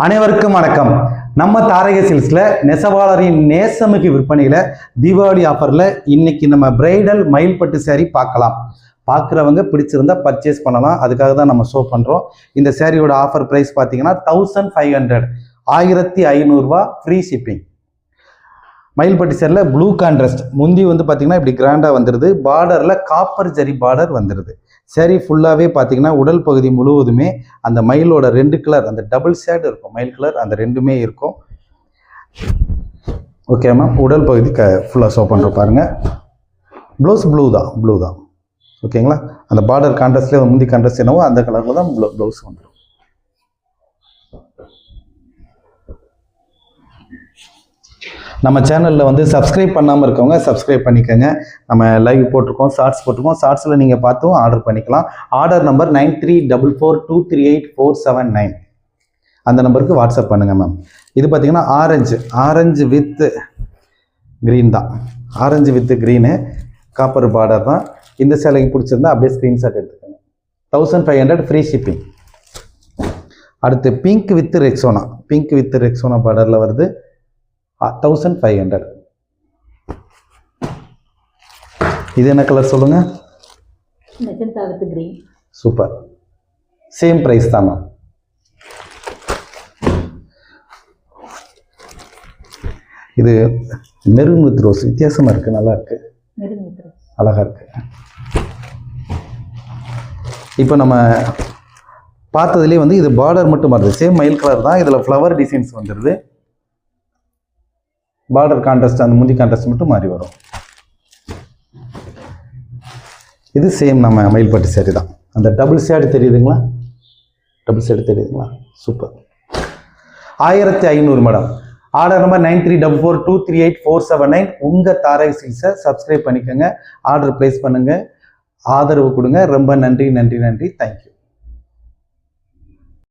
அனைவருக்கும் வணக்கம். நம்ம தாரக சில்க்ஸ்ல நெசவாளரின் நேசமிகு விற்பனையில தீபாவளி ஆஃபர்ல இன்னைக்கு நம்ம பிரைடல் மயில் பட்டு சாரி பார்க்கலாம். பார்க்குறவங்க பிடிச்சிருந்தா பர்ச்சேஸ் பண்ணலாம். அதுக்காக தான் நம்ம ஷோ பண்றோம். இந்த சாரியோட ஆஃபர் பிரைஸ் பார்த்தீங்கன்னா 1500 1500 ஃப்ரீ ஷிப்பிங். மயில் பட்டு சாரியில் ப்ளூ கான்ட்ராஸ்ட் முந்தி பார்த்தீங்கன்னா இப்படி கிராண்டாக வந்துடுது. பார்டரில் காப்பர் ஜரி பார்டர் வந்துடுது. சாரி ஃபுல்லாகவே பார்த்தீங்கன்னா உடல் பகுதி முழுவதுமே அந்த மயிலோட ரெண்டு கலர், அந்த டபுள் ஷேட் இருக்கும், மயில் கலர் அந்த ரெண்டுமே இருக்கும். ஓகே மேம், உடல் பகுதி ஃபுல்லாக ஷோ பண்ணுற பாருங்கள். ப்ளவுஸ் ப்ளூ தான் ஓகேங்களா. அந்த பார்டர் கான்ட்ராஸ்ட்லேயே முந்தி கான்ட்ராஸ்ட் என்னவோ அந்த கலரில் தான் ப்ளவுஸ் வந்துடும். நம்ம சேனலில் சப்ஸ்கிரைப் பண்ணாமல் இருக்கவங்க சப்ஸ்கிரைப் பண்ணிக்கோங்க. நம்ம லைவ் போட்டிருக்கோம், ஷார்ட்ஸ் போட்டிருக்கோம். ஷார்ட்ஸில் நீங்கள் பார்த்தும் ஆர்டர் பண்ணிக்கலாம். ஆர்டர் நம்பர் 9344238479 அந்த நம்பருக்கு வாட்ஸ்அப் பண்ணுங்கள் மேம். இது பார்த்தீங்கன்னா ஆரஞ்சு வித் க்ரீன் தான். Orange with green copper border தான். இந்த சேலைக்கு பிடிச்சிருந்தா அப்படியே ஸ்க்ரீன்ஷாட் எடுத்துக்கோங்க. 1500 ஃப்ரீ ஷிப்பிங். அடுத்து பிங்க் வித் ரெக்ஸோனா பார்டரில் வருது 1500. இது என்ன கலர் சொல்லுங்க? Magenta with green. Super. Same price தான் மேம். இது மெரூன் வித் ரோஸ் வித்தியாசமா இருக்கு, நல்லா இருக்கு, அழகா இருக்கு. இப்போ நம்ம பார்த்ததுலேயே இது பார்டர் மட்டும் வருது, சேம் மயில் கலர் தான். இதில் ஃப்ளவர் டிசைன்ஸ் வந்துடுது. பார்டர் கான்ட்ராஸ்ட் அந்த முந்தி கான்ட்ராஸ்ட் மட்டும் மாறி வரும். இது சேம் நம்ம மயில் பட்டு சாரி தான். அந்த டபுள் ஷேடு தெரியுதுங்களா? சூப்பர். 1500 மேடம். Order number 9344238479. உங்கள் தாரக சில்க்ஸை சப்ஸ்கிரைப் பண்ணிக்கோங்க, ஆர்டர் பிளேஸ் பண்ணுங்கள், ஆதரவு கொடுங்க. ரொம்ப நன்றி. தேங்க்யூ.